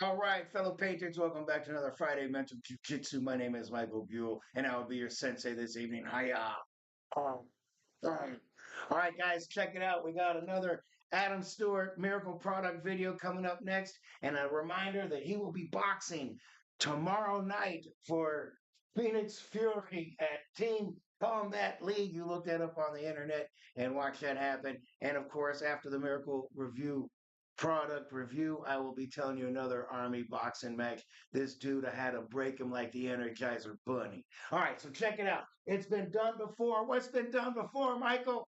All right, fellow patriots, welcome back to another Friday Mental Jiu Jitsu. My name is Michael Buell, and I will be your sensei this evening. Hiya. Um, um, all right, guys, check it out. We got another Adam Stewart Miracle Product video coming up next, and a reminder that he will be boxing tomorrow night for Phoenix Fury at Team Combat League. You look that up on the internet and watch that happen. And of course, after the Miracle Review product review, I will be telling you another Army boxing match. This dude, I had to break him like the Energizer Bunny. All right, so check it out. It's been done before. What's been done before, Michael?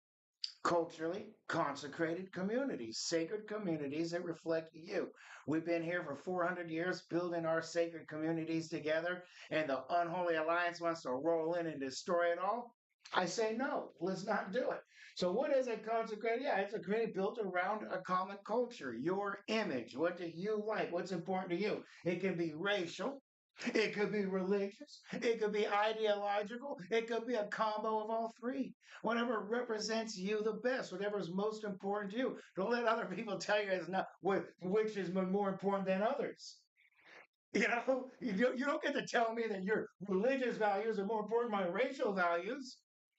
Culturally consecrated communities, sacred communities that reflect you. We've been here for 400 years building our sacred communities together, and the unholy alliance wants to roll in and destroy it all. I say no, let's not do it. So, what is a consecrated? Yeah, it's a community built around a common culture, your image. What do you like? What's important to you? It can be racial, it could be religious, it could be ideological, it could be a combo of all three. Whatever represents you the best, whatever is most important to you. Don't let other people tell you it's not which is more important than others. You don't get to tell me that your religious values are more important than my racial values.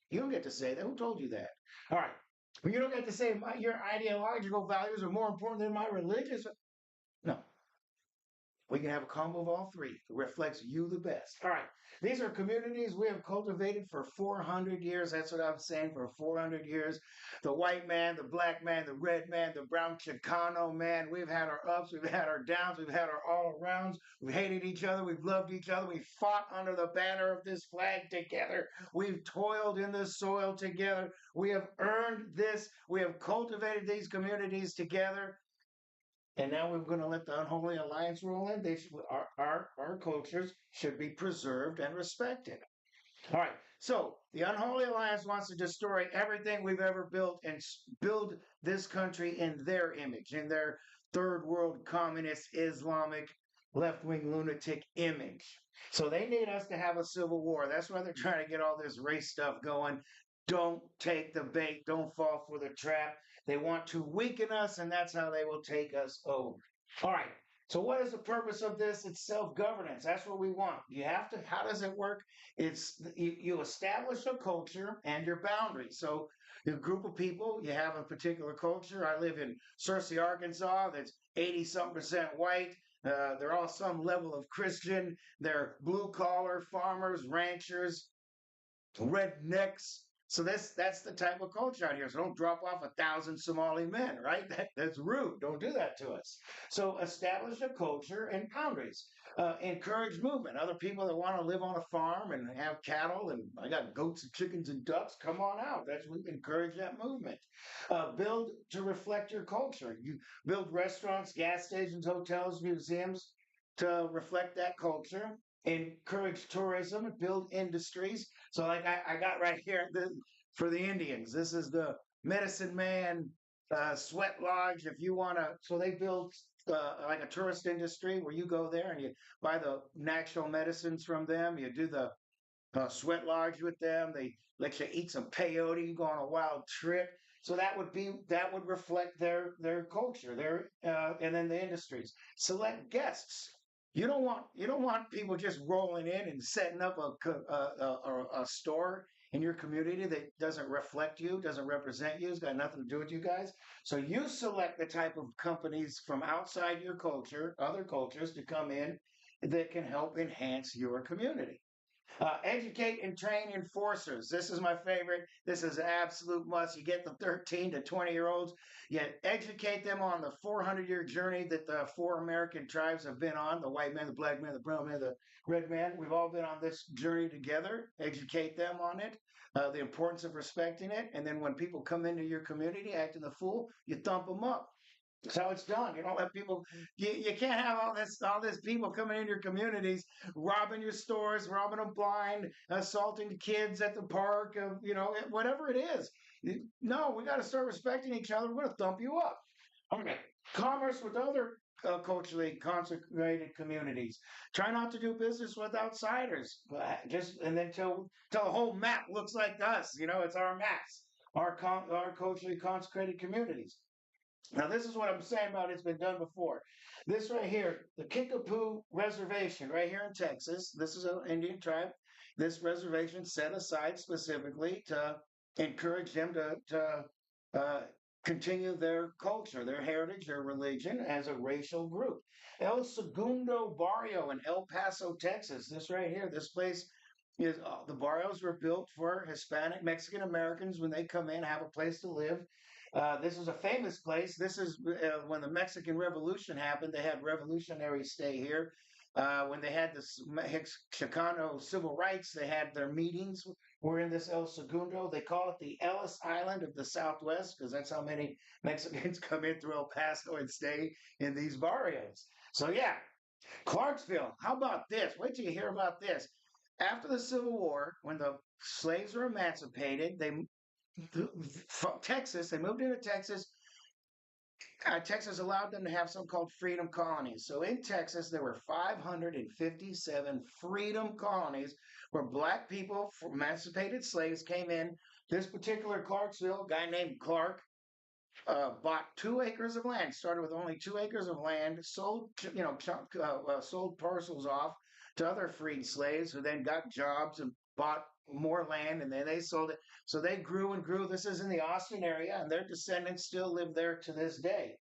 You don't get to say that. Who told you that? All right. But you don't get to say your ideological values are more important than my religious. No, we can have a combo of all three. It reflects you the best. All right. These are communities we have cultivated for 400 years. That's what I'm saying, for 400 years. The white man, the black man, the red man, the brown Chicano man. We've had our ups, we've had our downs, we've had our all arounds. We've hated each other, we've loved each other. We fought under the banner of this flag together. We've toiled in the soil together. We have earned this. We have cultivated these communities together. And now we're going to let the unholy alliance roll in. Our cultures should be preserved and respected. All right. So the unholy alliance wants to destroy everything we've ever built and build this country in their image, in their third world communist Islamic left wing lunatic image. So they need us to have a civil war. That's why they're trying to get all this race stuff going. Don't take the bait. Don't fall for the trap. They want to weaken us, and that's how they will take us over. All right. So, what is the purpose of this? It's self governance. That's what we want. You have to, how does it work? You establish a culture and your boundaries. So, a group of people, you have a particular culture. I live in Searcy, Arkansas, that's 80 something percent white. They're all some level of Christian. They're blue collar farmers, ranchers, rednecks. So that's the type of culture out here. So don't drop off 1,000 Somali men, right? That's rude. Don't do that to us. So establish a culture and boundaries. Encourage movement. Other people that want to live on a farm and have cattle, and I got goats and chickens and ducks. Come on out. That's we encourage that movement. Build to reflect your culture. You build restaurants, gas stations, hotels, museums to reflect that culture. Encourage tourism and build industries. So, like I got right here for the Indians, this is the Medicine Man Sweat Lodge. If you want to, so they build like a tourist industry where you go there and you buy the natural medicines from them. You do the sweat lodge with them. They let you eat some peyote. You go on a wild trip. So that would reflect their culture, their and then the industries. Select guests. You don't want people just rolling in and setting up a store in your community that doesn't reflect you, doesn't represent you, has got nothing to do with you guys. So you select the type of companies from outside your culture, other cultures, to come in that can help enhance your community. Educate and train enforcers. This is my favorite. This is an absolute must. You get the 13 to 20-year-olds, you educate them on the 400-year journey that the four American tribes have been on, the white man, the black man, the brown man, the red man. We've all been on this journey together. Educate them on it, the importance of respecting it. And then when people come into your community acting the fool, you thump them up. That's how it's done. You don't let people. You can't have all this people coming in your communities, robbing your stores, robbing them blind, assaulting kids at the park. Whatever it is. No, we got to start respecting each other. We're going to thump you up. Okay. Commerce with other culturally consecrated communities. Try not to do business with outsiders. Just and then till the whole map looks like us. It's our maps, our culturally consecrated communities. Now, this is what I'm saying about it's been done before. This right here, the Kickapoo Reservation, right here in Texas. This is an Indian tribe. This reservation set aside specifically to encourage them to continue their culture, their heritage, their religion as a racial group. El Segundo Barrio in El Paso, Texas. This right here, this place is the barrios were built for Hispanic Mexican Americans when they come in, have a place to live. This is a famous place. This is when the Mexican Revolution happened. They had revolutionaries stay here. When they had this Chicano civil rights, they had their meetings. Were in this El Segundo. They call it the Ellis Island of the Southwest because that's how many Mexicans come in through El Paso and stay in these barrios. So yeah, Clarksville. How about this? Wait till you hear about this. After the Civil War, when the slaves were emancipated, from Texas, they moved into Texas. Texas allowed them to have something called freedom colonies. So in Texas, there were 557 freedom colonies where black people, emancipated slaves, came in. This particular Clarksville, a guy named Clark, bought 2 acres of land. Started with only 2 acres of land, sold sold parcels off to other freed slaves who then got jobs and bought more land, and then they sold it. So they grew and grew. This is in the Austin area, and their descendants still live there to this day.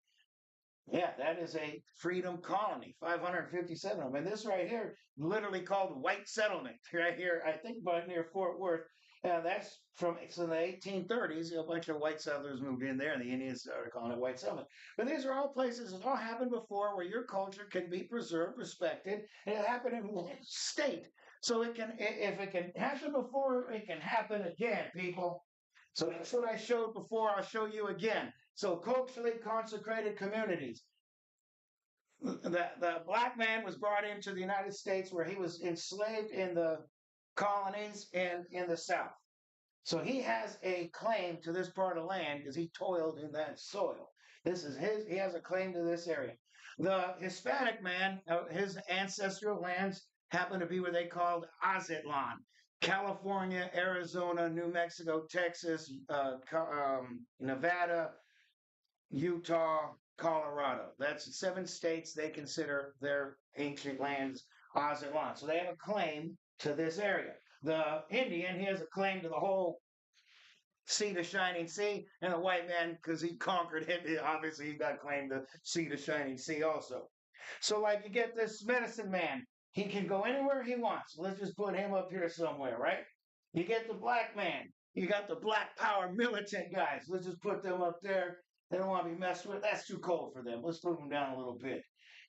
Yeah, that is a freedom colony, 557 of them. And this right here, literally called white settlement, right here, I think about near Fort Worth. That's from so in the 1830s. A bunch of white settlers moved in there, and the Indians started calling it white settlement. But these are all places that all happened before where your culture can be preserved, respected, and it happened in one state. So it can, if it can happen before, it can happen again, people. So that's what I showed before. I'll show you again. So culturally consecrated communities. The black man was brought into the United States where he was enslaved in the colonies and in the South. So he has a claim to this part of land because he toiled in that soil. This is his, he has a claim to this area. The Hispanic man, his ancestral lands happen to be where they called Aztlan. California, Arizona, New Mexico, Texas, Nevada, Utah, Colorado. That's 7 states they consider their ancient lands Aztlan. So they have a claim to this area. The Indian, he has a claim to the whole sea to shining sea, and the white man, because he conquered it, obviously he got claim to sea to shining sea also. So, like, you get this medicine man, he can go anywhere he wants. Let's just put him up here somewhere, right? You get the black man, you got the black power militant guys. Let's just put them up there. They don't want to be messed with. That's too cold for them. Let's move them down a little bit.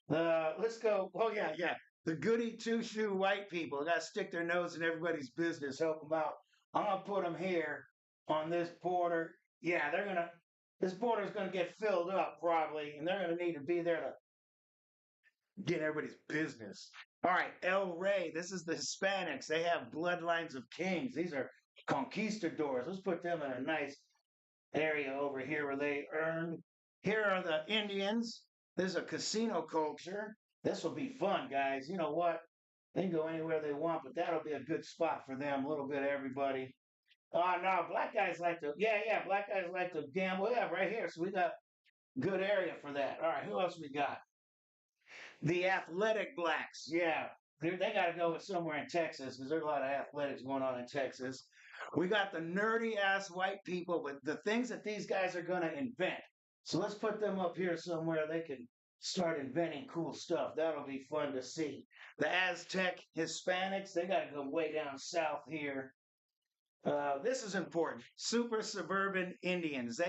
Let's go. Oh, yeah, yeah. The goody two shoe white people got to stick their nose in everybody's business, help them out. I'm going to put them here on this border. Yeah, this border's going to get filled up probably, and they're going to need to be there to get everybody's business. All right, El Rey. This is the Hispanics. They have bloodlines of kings. These are conquistadors. Let's put them in a nice area over here where they earned. Here are the Indians. This is a casino culture. This will be fun, guys. You know what? They can go anywhere they want, but that'll be a good spot for them. A little bit of everybody. Oh, no, black guys like to, yeah, black guys like to gamble. Yeah, right here. So we got good area for that. All right, who else we got? The athletic blacks. Yeah, they got to go with somewhere in Texas because there's a lot of athletics going on in Texas. We got the nerdy ass white people, but the things that these guys are going to invent. So let's put them up here somewhere they can start inventing cool stuff. That'll be fun to see. The Aztec Hispanics, they got to go way down south here. This is important. Super suburban Indians.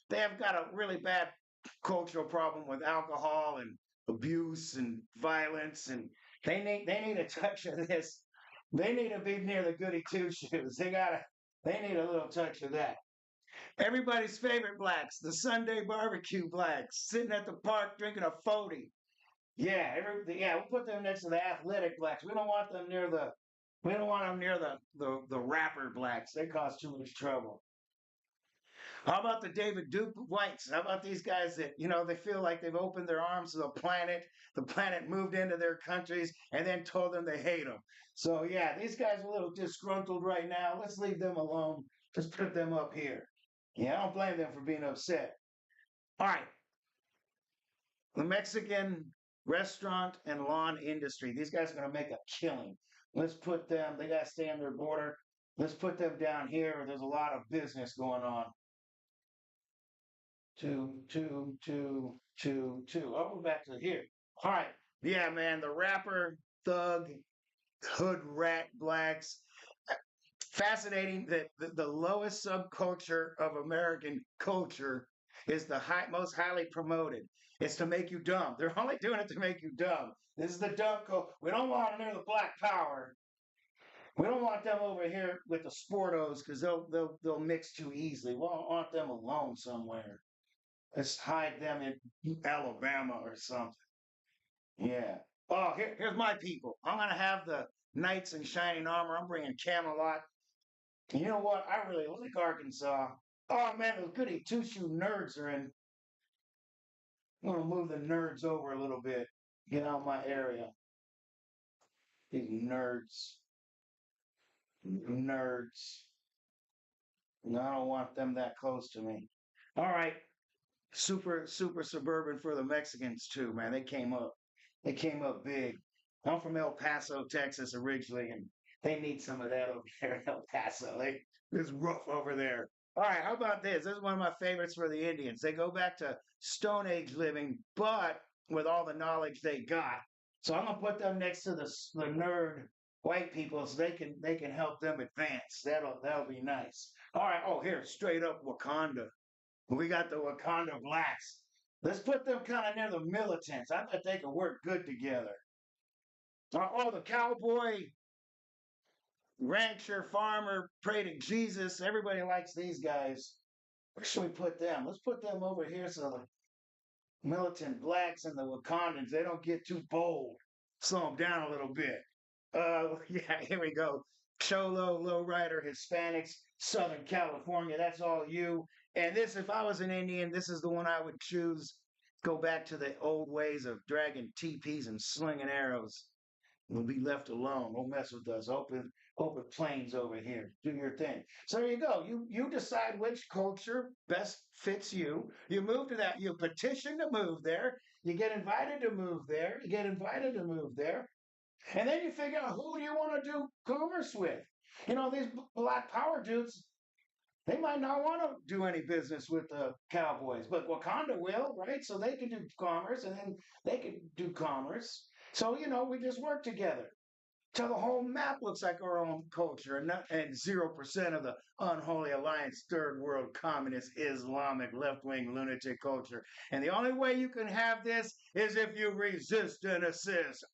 They have got a really bad cultural problem with alcohol and abuse and violence, and they need a touch of this. They need to be near the goody two shoes. They need a little touch of that. Everybody's favorite blacks, the Sunday barbecue blacks, sitting at the park drinking a 40. Yeah, yeah, we'll put them next to the athletic blacks. We don't want them near the rapper blacks. They cause too much trouble. How about the David Duke whites? How about these guys that, they feel like they've opened their arms to the planet. The planet moved into their countries and then told them they hate them. So, yeah, these guys are a little disgruntled right now. Let's leave them alone. Let's put them up here. Yeah, I don't blame them for being upset. All right. The Mexican restaurant and lawn industry. These guys are going to make a killing. Let's put them, they got to stay on their border. Let's put them down here. There's a lot of business going on. Two. Oh, we're back to here. All right. Yeah, man. The rapper, thug, hood rat blacks. Fascinating that the lowest subculture of American culture is the most highly promoted. It's to make you dumb. They're only doing it to make you dumb. This is the dumb code. We don't want them near the black power. We don't want them over here with the sportos because they'll mix too easily. We don't want them alone somewhere. Let's hide them in Alabama or something. Yeah. Oh, here's my people. I'm gonna have the knights in shining armor. I'm bringing Camelot. And you know what? I really like Arkansas. Oh man, those goody two shoe nerds are in. I'm gonna move the nerds over a little bit. Get out of my area. These nerds. Nerds. No, I don't want them that close to me. All right. Super suburban for the Mexicans too, man. They came up big. I'm from El Paso, Texas originally, and they need some of that over there in El Paso. It's rough over there. All right, how about this? This is one of my favorites for the Indians. They go back to Stone Age living, but with all the knowledge they got. So I'm gonna put them next to the nerd white people so they can help them advance. That'll be nice. All right. Oh, here, straight up Wakanda. We got the Wakanda blacks. Let's put them kind of near the militants. I bet they can work good together. Oh, the cowboy, rancher, farmer, pray to Jesus. Everybody likes these guys. Where should we put them? Let's put them over here so the militant blacks and the Wakandans, they don't get too bold. Slow them down a little bit. Yeah, here we go. Cholo, lowrider, Hispanics, Southern California. That's all you. And this, if I was an Indian, this is the one I would choose. Go back to the old ways of dragging teepees and slinging arrows. We'll be left alone. Don't mess with us. Open plains over here. Do your thing. So there you go. You decide which culture best fits you. You move to that. You petition to move there. You get invited to move there. You get invited to move there. And then you figure out who do you want to do commerce with. These black power dudes, they might not want to do any business with the cowboys, but Wakanda will, right? So they can do commerce and then they can do commerce. So, we just work together. So the whole map looks like our own culture and 0% of the unholy alliance, third world communist, Islamic, left-wing lunatic culture. And the only way you can have this is if you resist and assist.